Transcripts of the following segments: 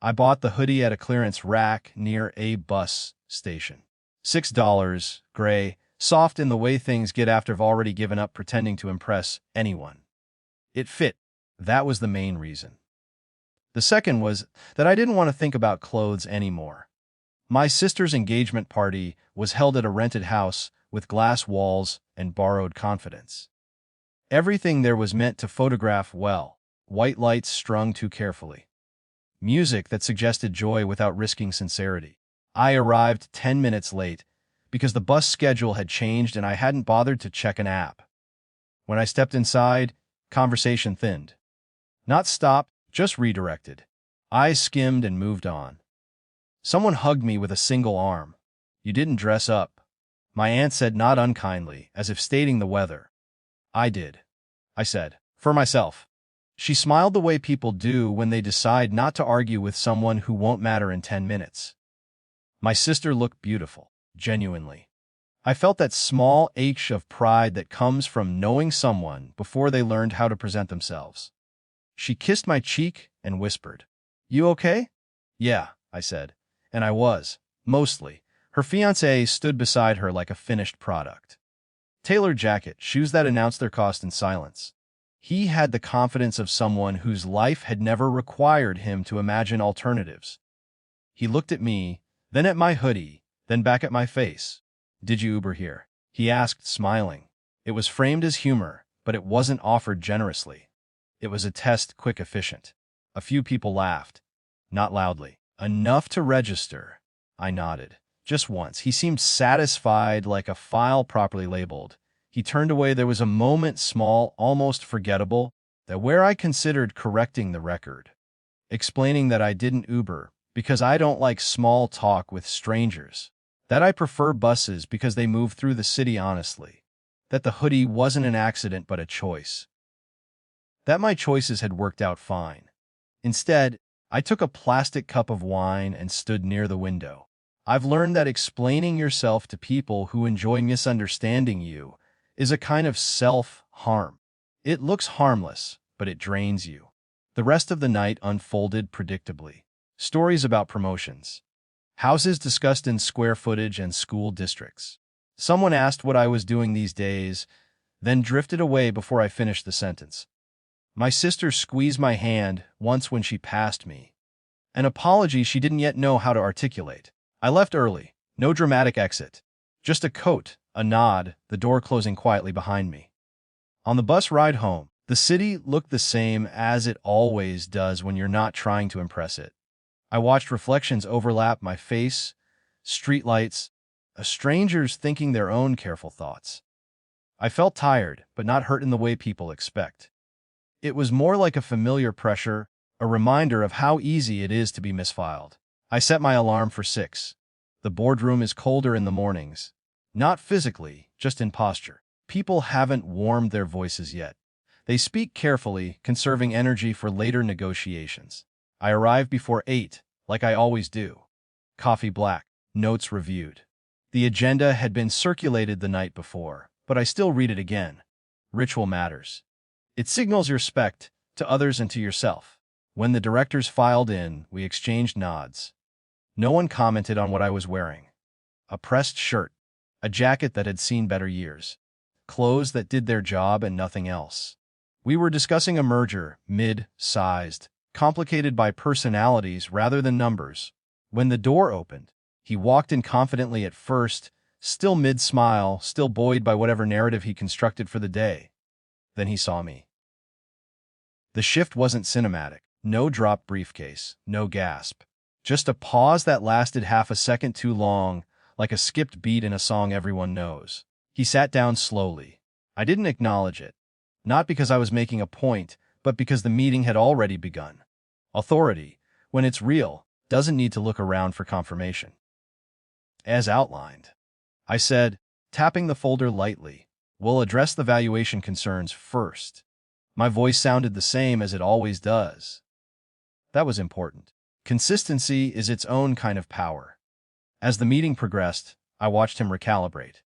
I bought the hoodie at a clearance rack near a bus station. $6, gray, soft in the way things get after I've already given up pretending to impress anyone. It fit. That was the main reason. The second was that I didn't want to think about clothes anymore. My sister's engagement party was held at a rented house with glass walls and borrowed confidence. Everything there was meant to photograph well, white lights strung too carefully. Music that suggested joy without risking sincerity. I arrived 10 minutes late because the bus schedule had changed and I hadn't bothered to check an app. When I stepped inside, conversation thinned. Not stopped, just redirected. I skimmed and moved on. Someone hugged me with a single arm. "You didn't dress up," my aunt said, not unkindly, as if stating the weather. "I did," I said, "for myself." She smiled the way people do when they decide not to argue with someone who won't matter in 10 minutes. My sister looked beautiful, genuinely. I felt that small ache of pride that comes from knowing someone before they learned how to present themselves. She kissed my cheek and whispered, "You okay?" "Yeah," I said, and I was, mostly. Her fiancé stood beside her like a finished product. Tailored jacket, shoes that announced their cost in silence. He had the confidence of someone whose life had never required him to imagine alternatives. He looked at me, then at my hoodie, then back at my face. "Did you Uber here?" he asked, smiling. It was framed as humor, but it wasn't offered generously. It was a test, quick, efficient. A few people laughed. Not loudly. Enough to register. I nodded. Just once. He seemed satisfied, like a file properly labeled. He turned away. There was a moment, small, almost forgettable, where I considered correcting the record. Explaining that I didn't Uber because I don't like small talk with strangers. That I prefer buses because they move through the city honestly. That the hoodie wasn't an accident but a choice. That my choices had worked out fine. Instead, I took a plastic cup of wine and stood near the window. I've learned that explaining yourself to people who enjoy misunderstanding you is a kind of self-harm. It looks harmless, but it drains you. The rest of the night unfolded predictably. Stories about promotions. Houses discussed in square footage and school districts. Someone asked what I was doing these days, then drifted away before I finished the sentence. My sister squeezed my hand once when she passed me. An apology she didn't yet know how to articulate. I left early. No dramatic exit. Just a coat, a nod, the door closing quietly behind me. On the bus ride home, the city looked the same as it always does when you're not trying to impress it. I watched reflections overlap my face, streetlights, strangers thinking their own careful thoughts. I felt tired, but not hurt in the way people expect. It was more like a familiar pressure, a reminder of how easy it is to be misfiled. I set my alarm for 6. The boardroom is colder in the mornings. Not physically, just in posture. People haven't warmed their voices yet. They speak carefully, conserving energy for later negotiations. I arrived before 8, like I always do. Coffee black, notes reviewed. The agenda had been circulated the night before, but I still read it again. Ritual matters. It signals your respect to others and to yourself. When the directors filed in, we exchanged nods. No one commented on what I was wearing. A pressed shirt, a jacket that had seen better years, clothes that did their job and nothing else. We were discussing a merger, mid-sized, complicated by personalities rather than numbers. When the door opened, he walked in confidently at first, still mid-smile, still buoyed by whatever narrative he constructed for the day. Then he saw me. The shift wasn't cinematic. No dropped briefcase, no gasp. Just a pause that lasted half a second too long, like a skipped beat in a song everyone knows. He sat down slowly. I didn't acknowledge it. Not because I was making a point, but because the meeting had already begun. Authority, when it's real, doesn't need to look around for confirmation. As outlined, I said, tapping the folder lightly, "We'll address the valuation concerns first." My voice sounded the same as it always does. That was important. Consistency is its own kind of power. As the meeting progressed, I watched him recalibrate.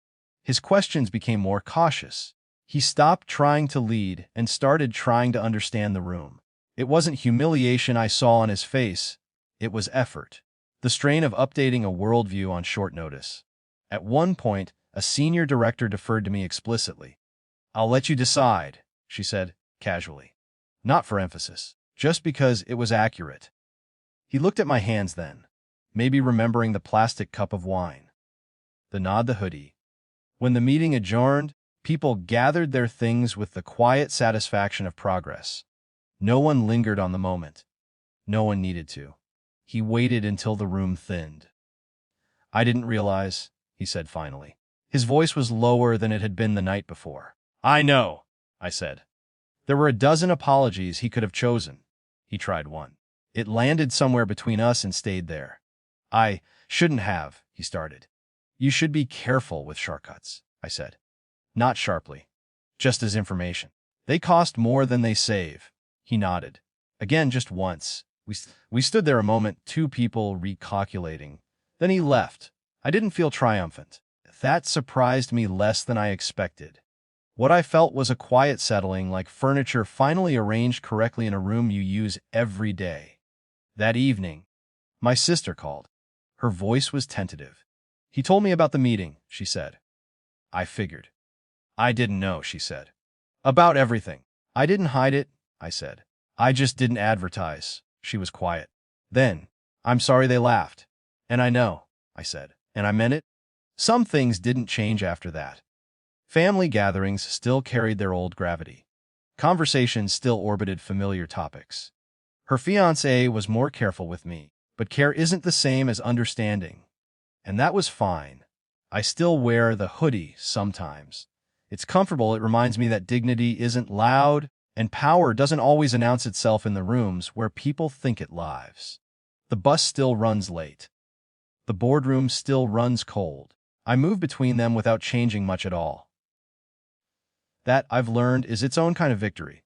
His questions became more cautious. He stopped trying to lead and started trying to understand the room. It wasn't humiliation I saw on his face. It was effort. The strain of updating a worldview on short notice. At one point, a senior director deferred to me explicitly. "I'll let you decide," she said, casually. Not for emphasis, just because it was accurate. He looked at my hands then, maybe remembering the plastic cup of wine. The nod, the hoodie. When the meeting adjourned, people gathered their things with the quiet satisfaction of progress. No one lingered on the moment. No one needed to. He waited until the room thinned. "I didn't realize," he said finally. His voice was lower than it had been the night before. "I know," I said. There were a dozen apologies he could have chosen. He tried one. It landed somewhere between us and stayed there. "I shouldn't have," he started. "You should be careful with shortcuts," I said. Not sharply. Just as information. "They cost more than they save." He nodded. Again, just once. We stood there a moment, two people recalculating. Then he left. I didn't feel triumphant. That surprised me less than I expected. What I felt was a quiet settling, like furniture finally arranged correctly in a room you use every day. That evening, my sister called. Her voice was tentative. "He told me about the meeting," she said. I figured. "I didn't know," she said. "About everything." "I didn't hide it," I said. "I just didn't advertise." She was quiet. Then, "I'm sorry they laughed." "And I know," I said. "And I meant it." Some things didn't change after that. Family gatherings still carried their old gravity. Conversations still orbited familiar topics. Her fiancé was more careful with me, but care isn't the same as understanding. And that was fine. I still wear the hoodie sometimes. It's comfortable. It reminds me that dignity isn't loud, and power doesn't always announce itself in the rooms where people think it lives. The bus still runs late. The boardroom still runs cold. I move between them without changing much at all. That, I've learned, is its own kind of victory.